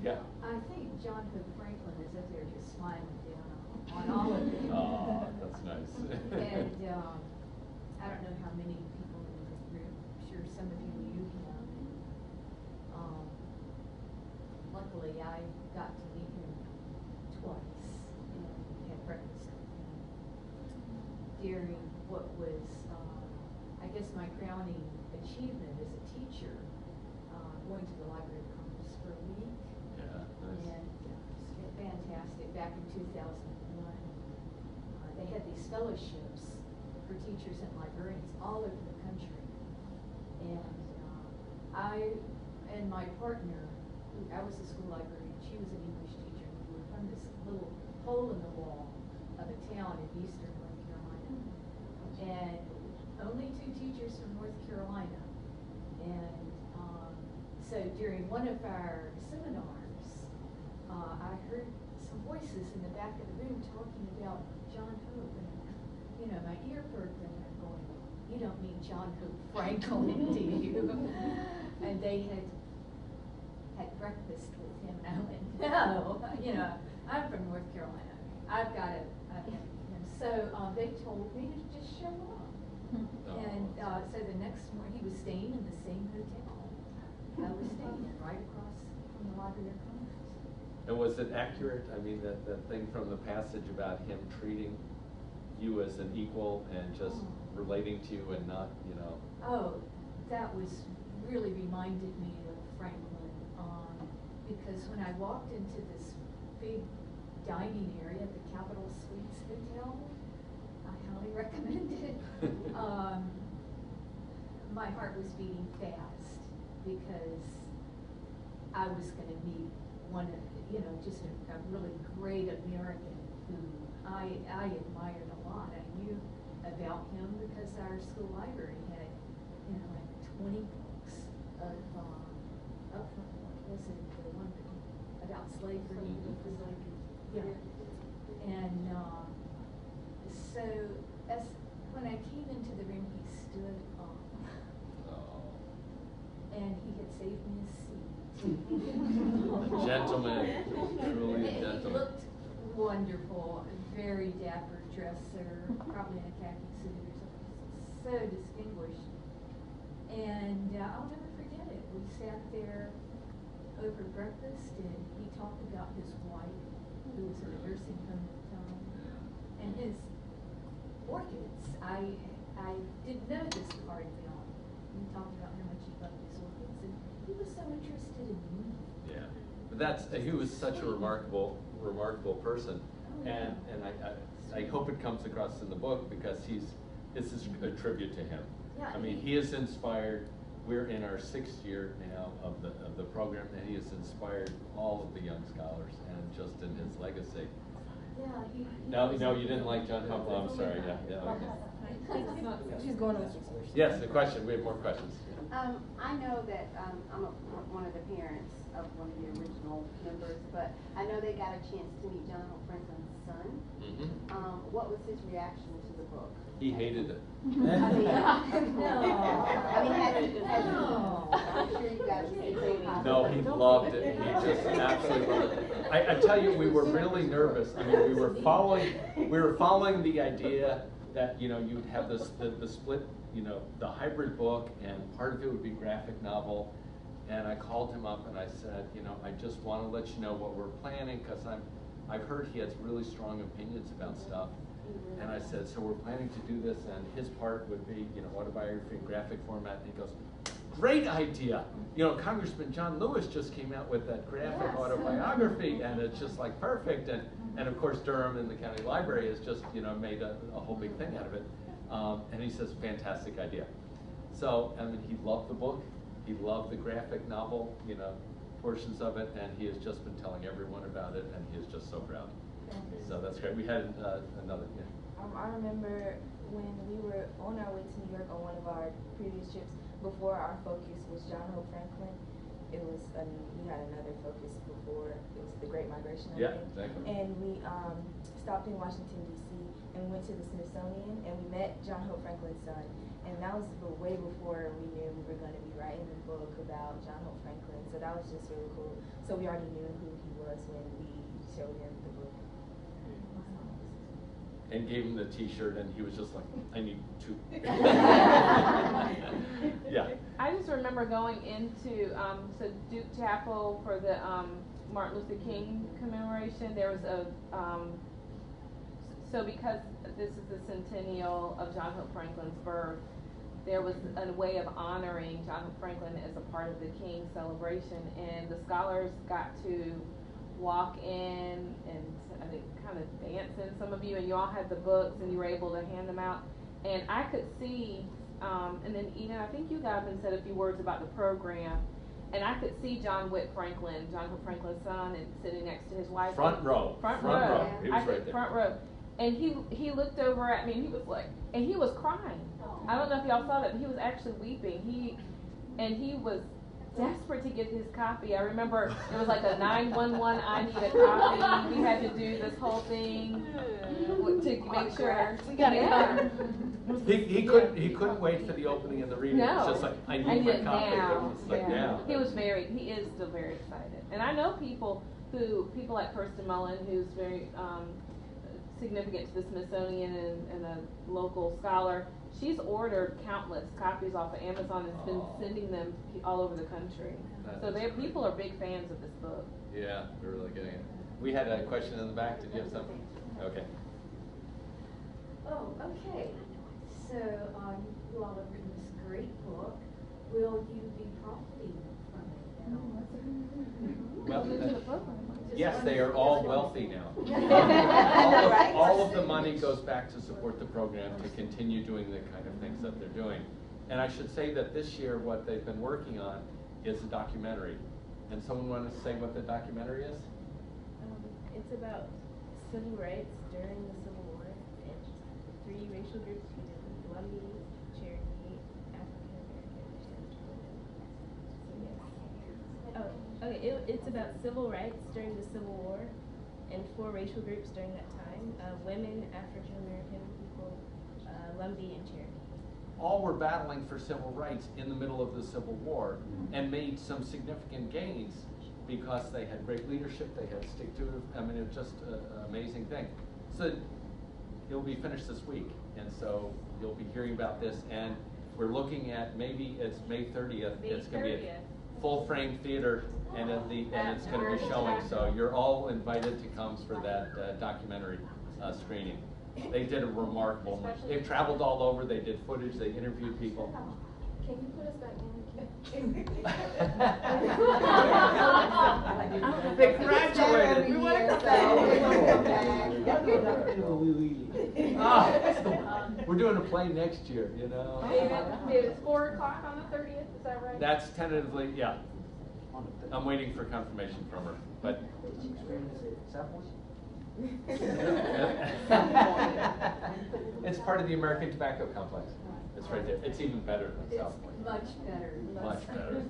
Yeah. I think John Hope Franklin is up there just smiling down on all of them. Oh, that's nice. And I don't know how many people in this group, I'm sure some of you knew him. And, luckily, I got to meet him twice and had breakfast with him during what was, I guess, my crowning achievement as a teacher, going to the Library of Congress for a week. Yeah, nice. And it's been fantastic. Back in 2001, they had these fellowships for teachers and librarians all over the country. And I and my partner, I was a school librarian, she was an English teacher, and we were from this little hole in the wall of a town in eastern North Carolina. And only 2 teachers from North Carolina. And so during one of our seminars, I heard some voices in the back of the room talking about John Hope, and my ear perked, and I'm going, "You don't mean John Hope Franklin, do you?" And they had breakfast with him, and I went, "No, I'm from North Carolina. I've got it." So they told me to just show up, and so the next morning he was staying in the same hotel I was staying in, right across from the Library of Congress. And was it accurate? I mean, that thing from the passage about him treating you as an equal and just relating to you and not, Oh, that was really reminded me of Franklin, because when I walked into this big dining area at the Capitol Suites Hotel, I highly recommend it. My heart was beating fast because I was going to meet one of, just a really great American who I admired a lot. I knew about him because our school library had, like 20 books of, was it the one about slavery? Yeah. And so when I came into the room, he stood up. And he had saved me a seat. A gentleman, truly a He gentleman. looked wonderful, very dapper dresser, probably in a khaki suit or something, so distinguished. And I'll never forget it. We sat there over breakfast, and he talked about his wife, who was in a nursing home at the time, and his orchids. I didn't know this part of him. He talked about how much he loved his orchids, and he was so interested in me. Yeah, but he was such a remarkable person, and I hope it comes across in the book, because this is a tribute to him. Yeah, I mean, he has inspired. We're in our 6th year now of the program, and he has inspired all of the young scholars, and just in his legacy. Yeah, he No, was- you didn't like John Hope. Oh, I'm sorry. Yeah. Okay. She's going on with your question. Yes, the question. We have more questions. I know that I'm one of the parents of one of the original members, but I know they got a chance to meet John Hope Franklin's son. Mm-hmm. What was his reaction to the book? He hated it. I mean, I'm sure you guys say No, he loved it. He just absolutely loved it. I tell you, we were really nervous. I mean, we were following the idea that you'd have the split, the hybrid book, and part of it would be graphic novel. And I called him up and I said, I just want to let you know what we're planning, because I've heard he has really strong opinions about stuff. And I said, so we're planning to do this, and his part would be, you know, autobiography in graphic format. And he goes, great idea. You know, Congressman John Lewis just came out with that graphic autobiography, and it's just like perfect. And of course, Durham and the county library has just, you know, made a whole big thing out of it. And he says, fantastic idea. So, I mean, he loved the book. He loved the graphic novel, you know, portions of it, and he has just been telling everyone about it, and he is just so proud. So that's great. We had another, yeah. I remember when we were on our way to New York on one of our previous trips, before our focus was John Hope Franklin, it was, we had another focus before, it was the Great Migration, I think. Exactly. And we stopped in Washington, D.C., and went to the Smithsonian, and we met John Hope Franklin's son. And that was way before we knew we were going to be writing a book about John Hope Franklin. So that was just really cool. So we already knew who he was when we showed him the book. And gave him the T-shirt, and he was just like, I need two. Yeah. I just remember going into so Duke Chapel for the Martin Luther King commemoration. There was a so because this is the centennial of John Hope Franklin's birth, there was a way of honoring John Hope Franklin as a part of the King celebration, and the scholars got to walk in and I think kind of dance in, some of you, and you all had the books and you were able to hand them out. And I could see, and then Eden, I think you got up and said a few words about the program, and I could see John Whit Franklin, John Hope Franklin's son, and sitting next to his wife. Front row. Front row. He was right there. Front row. And he looked over at me and he was like, and he was crying. I don't know if y'all saw that, but he was actually weeping. He was desperate to get his copy. I remember it was like a 911, I need a copy. We had to do this whole thing to make sure. We got it. He couldn't wait for the opening and the reading. No. It's just like, I need my copy. Now. It's like, now. He is still very excited. And I know people like Kirsten Mullen, who's very significant to the Smithsonian and a local scholar. She's ordered countless copies off of Amazon and has been sending them all over the country. So people are big fans of this book. Yeah, we're really getting it. We had a question in the back. Did you have something? Okay. Oh, okay. So, you all have written this great book. Will you be profiting from it? Well, yes, they are all wealthy now. All of the money goes back to support the program to continue doing the kind of things that they're doing. And I should say that this year what they've been working on is a documentary. And someone want to say what the documentary is? It's about civil rights during the Civil War and 3 racial groups we did: Lumbee, Cherokee, African American, and women. So yes. Oh, okay. It's about civil rights during the Civil War and 4 racial groups during that time: women, African American people, Lumbee, and Cherokee. All were battling for civil rights in the middle of the Civil War and made some significant gains because they had great leadership, they had stick-to-it. I mean, it was just an amazing thing. So it'll be finished this week, and so you'll be hearing about this, and we're looking at, maybe it's May 30th. It's going to be a full-frame theater, and it's going to be showing, so you're all invited to come for that documentary screening. They did a remarkable, they've traveled all over, they did footage, they interviewed people. Can you put us back in? They graduated. We want to come back. We're doing a play next year, you know. It's 4 o'clock on the 30th, is that right? That's tentatively, yeah. I'm waiting for confirmation from her, but. It's part of the American Tobacco Complex. It's right there. It's even better than South Point. Much better. Much better.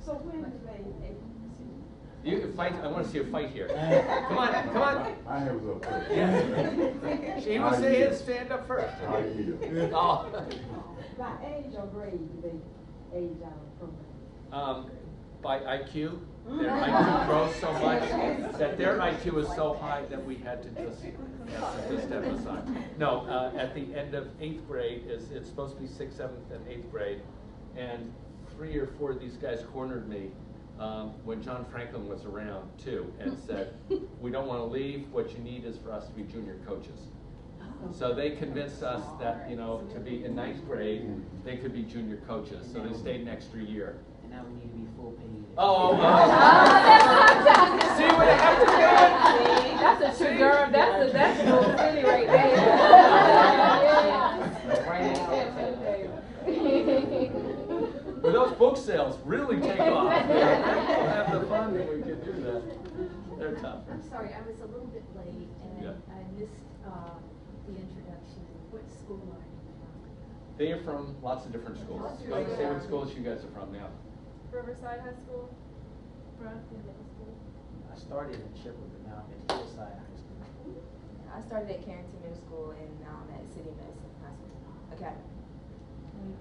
So when is May? You can fight. I want to see a fight here. Come on, come on. I have a question. Yeah. She was saying stand up first. I hear. Oh. By age or grade do they age our program? By IQ. Their IQ grows so much that their IQ is so high that we had to just step aside. No, at the end of 8th grade, it's supposed to be 6th, 7th, and 8th grade, and 3 or 4 of these guys cornered me when John Franklin was around too, and said, "We don't want to leave. What you need is for us to be junior coaches." So they convinced us that, you know, to be in 9th grade, they could be junior coaches, so they stayed an extra year. And now we need to be full paid. Oh, That's what I'm talking about. see what I have to do? That's a true Durham, that's a full city right there. But those book sales really take off. We'll have the fun that we can do that. They're tough. I'm sorry, I was a little bit late and Yeah. I missed the introduction. What school are you from? They are from lots of different schools. Go say what schools you guys are from now. Riverside High School. Brockton Middle School. I started in Shepherd, but now I'm at Hillside High School. I started at Carrington Middle School and now I'm at City Medicine High School Academy.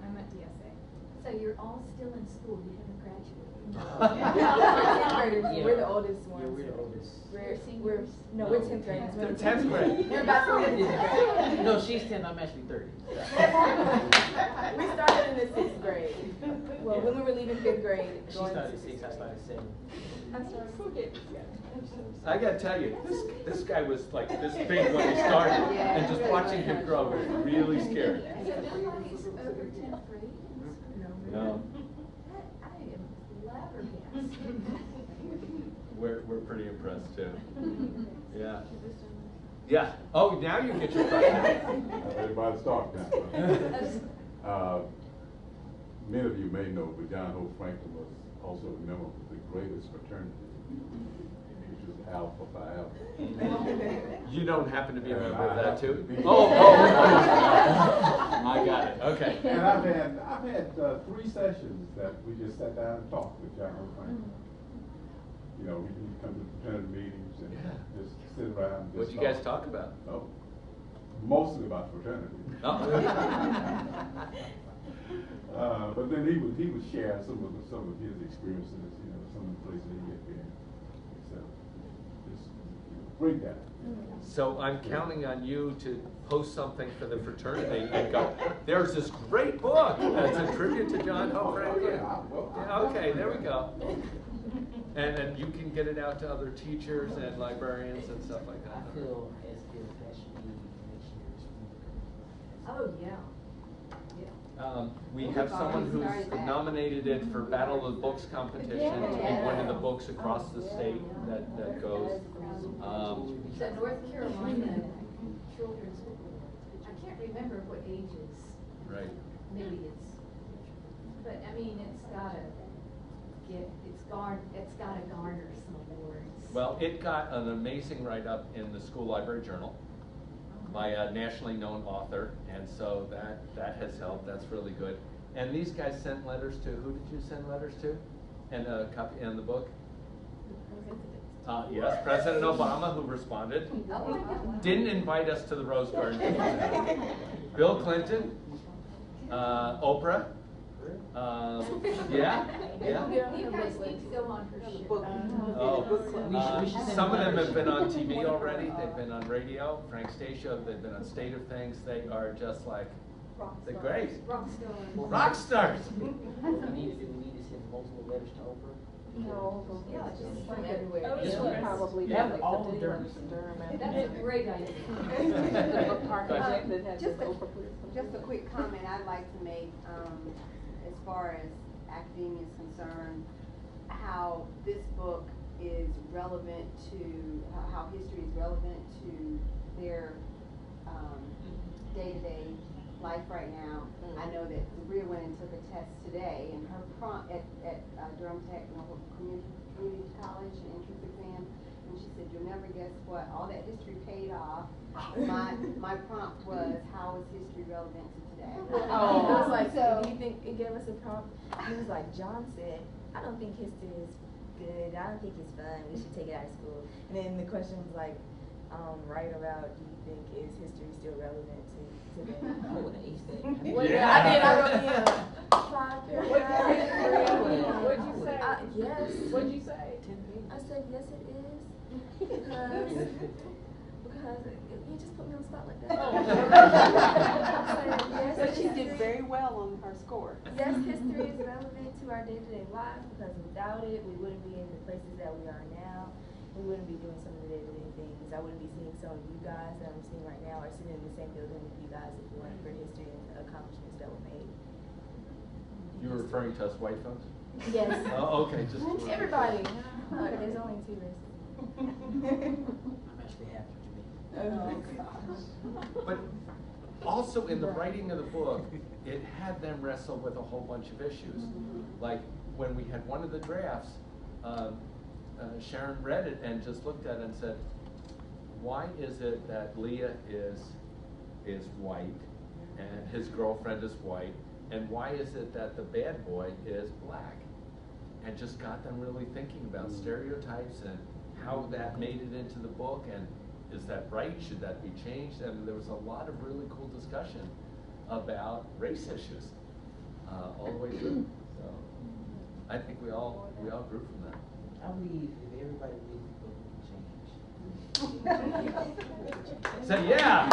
I'm at DSA. So you're all still in school, you haven't graduated? Yeah. We're the oldest ones. Yeah, we're the oldest. We're seniors? no, we're 10th graders. They're 10th grade. We're about to leave 10th grade. No, she's 10, I'm actually 30. We started in the 6th grade. Well, when we were leaving 5th grade. She going started to 6, I started 7. I'm sorry. I gotta tell you, this guy was like this big when he started, and just watching him grow was really scary. So nobody's over 10th grade? No, I am flabbergasted. we're pretty impressed too. Yeah. Yeah. Oh, now you get your question. Everybody's talking now. Many of you may know, but John Hope Franklin was also a member of the greatest fraternity, which was Alpha Phi Alpha. You don't happen to be a And member of I that have to too? be. Oh, I got it. Okay. And I've had 3 sessions that we just sat down and talked with John Hope Franklin. You know, we come to fraternity meetings and just sit around. And What'd just you guys talk about? Oh, mostly about fraternity. But then he would share some of his experiences, you know, some of the places he had been. So just bring that. So I'm counting on you to post something for the fraternity and go, there's this great book that's a tribute to John Hope Franklin. Yeah, okay, there we go. And you can get it out to other teachers and librarians and stuff like that. I feel as if that should be next year's week. Oh, yeah. We have someone who's nominated it for Battle of the Books competition to be one of the books across the state that goes. The North Carolina children's book. I can't remember what ages. Right. Maybe it's, but I mean, it's gotta garner some awards. Well, it got an amazing write-up in the School Library Journal by a nationally known author, and so that has helped. That's really good. And these guys sent letters to, who did you send letters to? And a copy and the book? Yes, President Obama, who responded. Didn't invite us to the Rose Garden. Bill Clinton, Oprah. Yeah. You guys need to go on her show. Some of them have been on TV already. They've been on radio. Frank Stacia, they've been on State of Things. They are just like, they're great. Rock stars. We need to send multiple letters to Oprah. No, Yeah, just from like everywhere. Oh, yeah. Probably Yeah, like all the Durham. That's a great idea. The book project that has Just this a- Oprah. Just a quick comment I'd like to make, as far as academia is concerned, how this book is relevant to, how history is relevant to their day-to-day life right now. I know that Bria went and took a test today, and her prompt at Durham Technical Community College, an entrance exam, and she said, "You'll never guess what, all that history paid off." My prompt was, how is history relevant to today? Oh, I was like, So- do you think it gave us a prompt? He was like, John said, I don't think history is good. I don't think it's fun. We should take it out of school. And then the question was like, write about, do you think is history still relevant to today? I would have aced that. I did. I wrote in 5 paragraphs. What'd you say? Yes. What'd you say? I said, yes, it is. Because you just put me on the spot like that. I said, yes, So she did history- very well on her score. Yes, history is relevant to our day-to-day lives because without it, we wouldn't be in the places that we are now. we wouldn't be doing some of the day-to-day things. I wouldn't be seeing some of you guys that I'm seeing right now, or sitting in the same building with you guys if it weren't for history and the accomplishments that were made. You're referring to us white folks? Yes. Oh, okay, just. Everybody. There's only 2 races. I'm actually happy to be. But also in the writing of the book, it had them wrestle with a whole bunch of issues. Like when we had one of the drafts, Sharon read it and just looked at it and said, why is it that Leah is white and his girlfriend is white, and why is it that the bad boy is black? And just got them really thinking about stereotypes and how that made it into the book, and is that right? Should that be changed? And there was a lot of really cool discussion about race issues all the way through. So I think we all grew from that. I believe if everybody reads the book, we can change. So yeah.